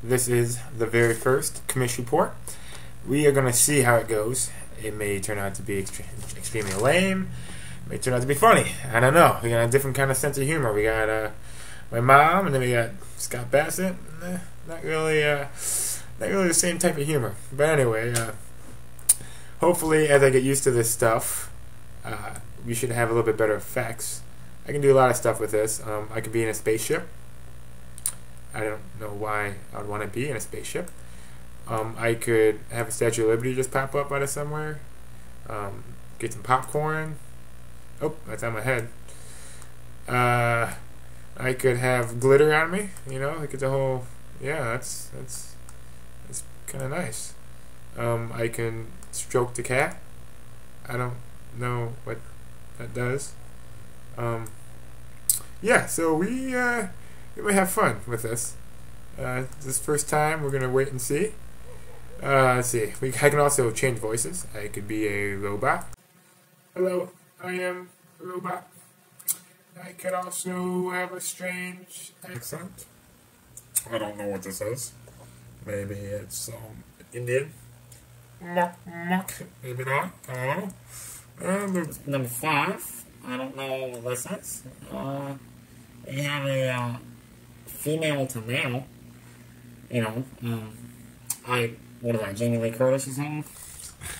This is the very first Commish report. We are going to see how it goes. It may turn out to be extremely lame. It may turn out to be funny. I don't know. We got a different kind of sense of humor. We got my mom, and then we got Scott Bassett. Not really the same type of humor. But anyway, hopefully as I get used to this stuff, we should have a little bit better effects. I can do a lot of stuff with this. I could be in a spaceship. I don't know why I would want to be in a spaceship. I could have a Statue of Liberty just pop up out of somewhere. Get some popcorn. Oh, that's on my head. I could have glitter on me. You know, like it's a whole. Yeah, that's kind of nice. I can stroke the cat. I don't know what that does. Yeah, so we might have fun with this. This first time, we're gonna wait and see. Let's see. I can also change voices. I could be a robot. Hello, I am a robot. I could also have a strange accent. I don't know what this is. Maybe it's Indian. Maybe not. I don't know. Number 5. I don't know what this is. We have a female to male. You know, what is that, Jamie Lee Curtis or something?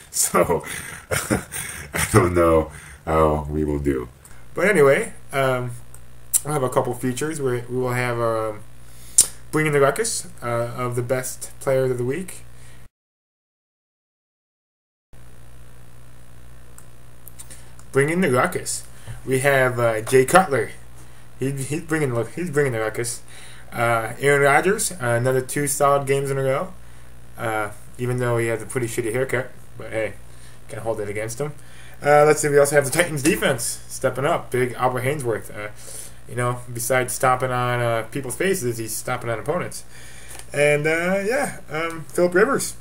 So, I don't know how we will do. But anyway, we'll have a couple features. We will have Bringing the Ruckus of the best players of the week. Bringing the Ruckus. We have Jay Cutler. He's bringing the ruckus. Aaron Rodgers, another 2 solid games in a row. Even though he has a pretty shitty haircut, but hey, can't hold it against him. Let's see. We also have the Titans defense stepping up. Big Albert Hainsworth. You know, besides stomping on people's faces, he's stomping on opponents. And Philip Rivers.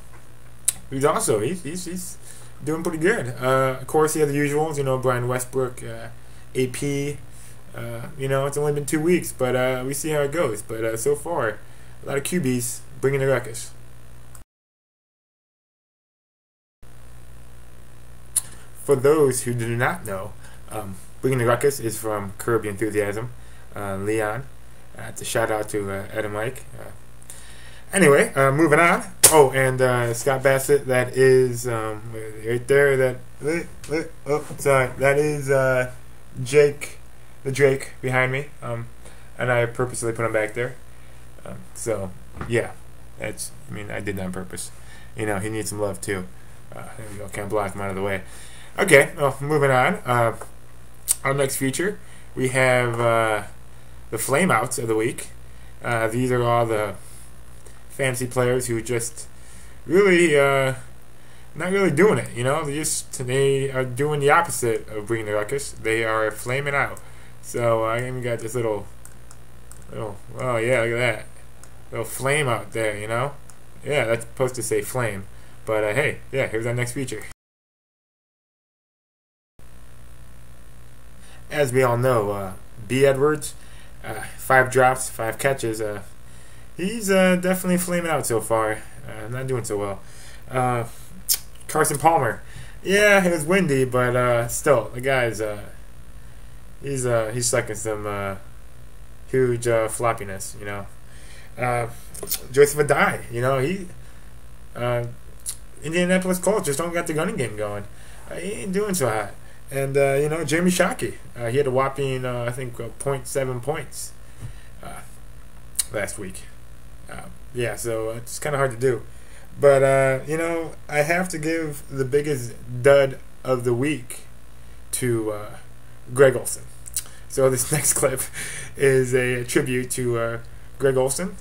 He's doing pretty good. Of course, he has the usuals. You know, Brian Westbrook, AP. You know, it's only been 2 weeks, but we see how it goes. But so far, a lot of QBs bringing the ruckus. For those who do not know, Bringing the Ruckus is from Curb Your Enthusiasm, Leon. It's a shout out to Ed and Mike. Anyway, moving on. Oh, and Scott Bassett, that is right there. That is Jake. The Drake behind me, and I purposely put him back there. So, yeah, I did that on purpose. You know, he needs some love too. There we go. Can't block him out of the way. Okay, well, moving on. Our next feature, we have the flameouts of the week. These are all the fantasy players who just really not really doing it. You know, they are doing the opposite of Bringing the Ruckus. They are flaming out. So I even got this little, oh yeah, look at that, little flame out there, you know. Yeah, that's supposed to say flame, but hey, yeah, here's our next feature. As we all know, B. Edwards, 5 drops, 5 catches. He's definitely flaming out so far. Not doing so well. Carson Palmer, yeah, it was windy, but still, the guy's he's sucking some huge floppiness, you know. Joseph Adai, you know, Indianapolis Colts just don't got the running game going. He ain't doing so hot. And you know, Jeremy Shockey, he had a whopping I think 0.7 points last week. Yeah, so it's kind of hard to do. But you know, I have to give the biggest dud of the week to Greg Olsen. So this next clip is a tribute to Greg Olsen,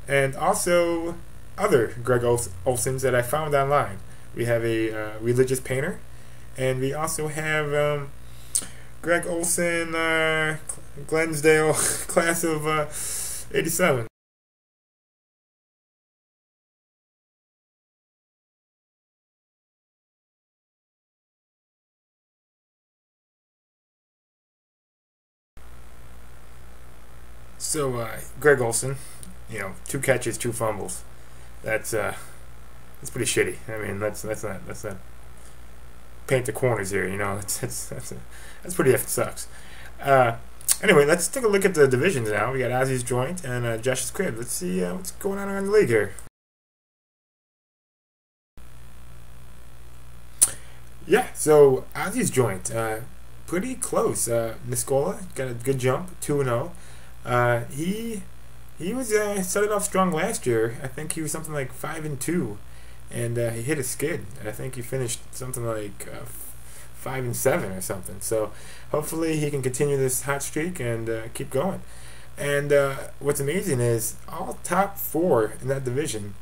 and also other Greg Olsens that I found online. We have a religious painter, and we also have Greg Olsen, Glensdale, class of '87. So, Greg Olsen, 2 catches, 2 fumbles. That's pretty shitty. I mean, let's not paint the corners here. That's pretty effing sucks. Anyway, let's take a look at the divisions now. We got Ozzy's joint and Josh's crib. Let's see what's going on around the league here. Yeah, so Ozzy's joint, pretty close. Niscola got a good jump, 2-0. He was started off strong last year. I think he was something like 5-2, and he hit a skid. I think he finished something like 5-7 or something. So hopefully he can continue this hot streak and keep going. And what's amazing is all top 4 in that division,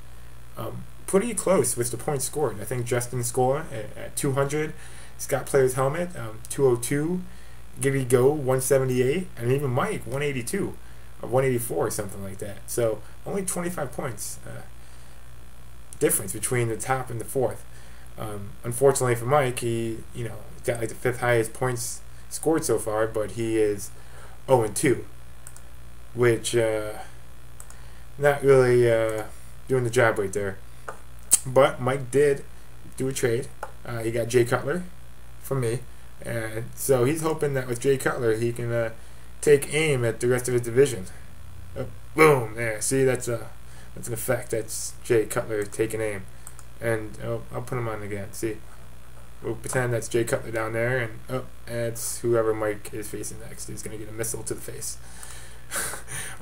pretty close with the points scored. I think Justin Scola at 200, Scott Player's Helmet 202, Gibby Go 178, and even Mike 182 or 184 or something like that. So only 25 points difference between the top and the 4th. Unfortunately for Mike, he got like the 5th highest points scored so far, but he is 0-2, which not really doing the job right there. But Mike did do a trade. He got Jay Cutler from me, and so he's hoping that with Jay Cutler he can take aim at the rest of his division. Boom! There, see, that's an effect. That's Jay Cutler taking aim, and I'll put him on again. See, we'll pretend that's Jay Cutler down there, and it's whoever Mike is facing next. He's gonna get a missile to the face,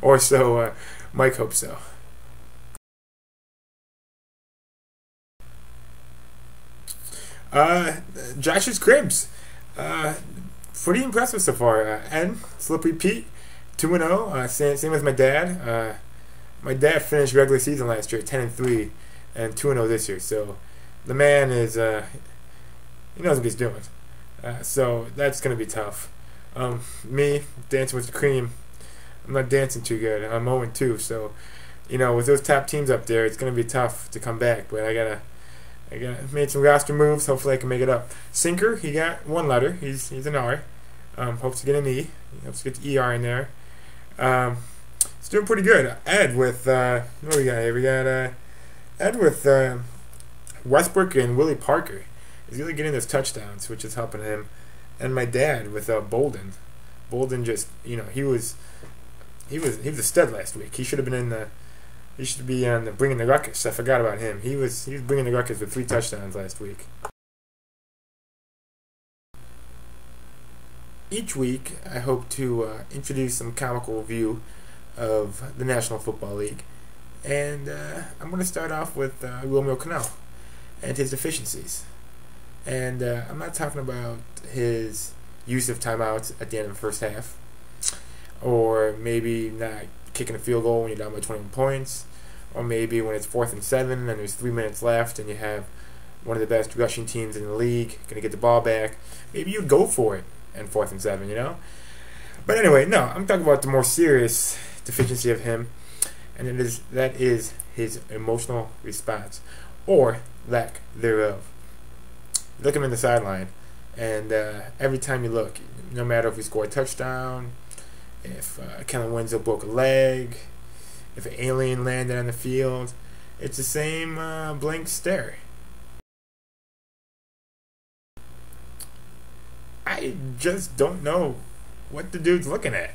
or so Mike hopes so. Josh's cribs, pretty impressive so far. N Slippery Pete, 2-0. Same with my dad. My dad finished regular season last year 10-3, and 2-0 this year. So the man is he knows what he's doing. So that's gonna be tough. Me dancing with the cream, I'm not dancing too good. I'm 0-2. So with those top teams up there, it's gonna be tough to come back. But I made some roster moves. Hopefully I can make it up. Sinker, he got 1 letter. He's an R. Hopes to get an E. He hopes to get the ER in there. It's doing pretty good. Ed with what do we got here? We got Ed with Westbrook and Willie Parker. He's really getting those touchdowns, which is helping him. And my dad with Bolden. Bolden just he was a stud last week. He should have been in the. He should be on the bringing the ruckus. I forgot about him. He was bringing the ruckus with 3 touchdowns last week. Each week, I hope to introduce some comical view of the National Football League, and I'm going to start off with Romeo Cano and his deficiencies. And I'm not talking about his use of timeouts at the end of the first half, or maybe not kicking a field goal when you're down by 21 points, or maybe when it's 4th and 7 and there's 3 minutes left and you have one of the best rushing teams in the league going to get the ball back. Maybe you'd go for it in 4th and 7, But anyway, no, I'm talking about the more serious deficiency of him, and that is his emotional response, or lack thereof. Look him in the sideline, and every time you look, no matter if he scored a touchdown, if Kellen Winslow broke a leg, if an alien landed on the field, it's the same blank stare. I just don't know what the dude's looking at.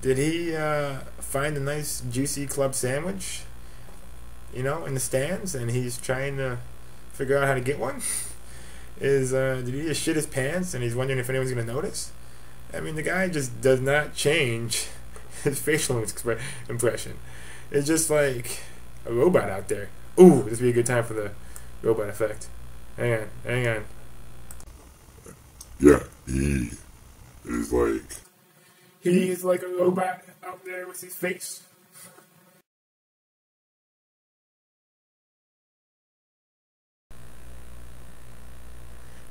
Did he find a nice juicy club sandwich, in the stands, and he's trying to figure out how to get one? Did he just shit his pants and he's wondering if anyone's going to notice? I mean, the guy just does not change his facial impression. It's just like a robot out there. Ooh, this would be a good time for the robot effect. Hang on. Yeah, he is like... He is like a robot out there with his face.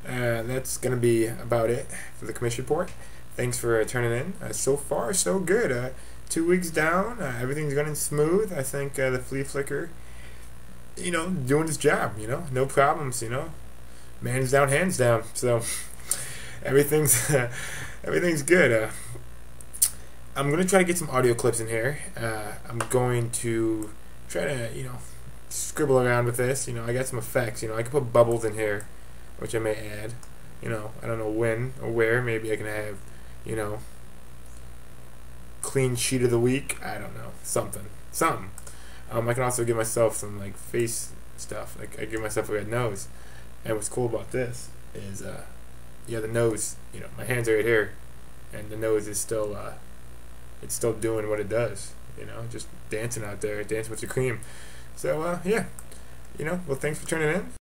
That's going to be about it for the Commish report. Thanks for turning in. So far, so good. 2 weeks down. Everything's running smooth. I think the flea flicker, doing his job, no problems, Man's down, hands down. So everything's everything's good. I'm gonna try to get some audio clips in here. I'm going to try to, scribble around with this. I got some effects. I can put bubbles in here, which I may add. I don't know when or where. Maybe I can have, clean sheet of the week. I don't know, something. I can also give myself some like face stuff. Like I give myself a red nose. And what's cool about this is, the nose. My hands are right here, and the nose is still, it's still doing what it does. Just dancing out there, dancing with your cream. So yeah, well, thanks for tuning in.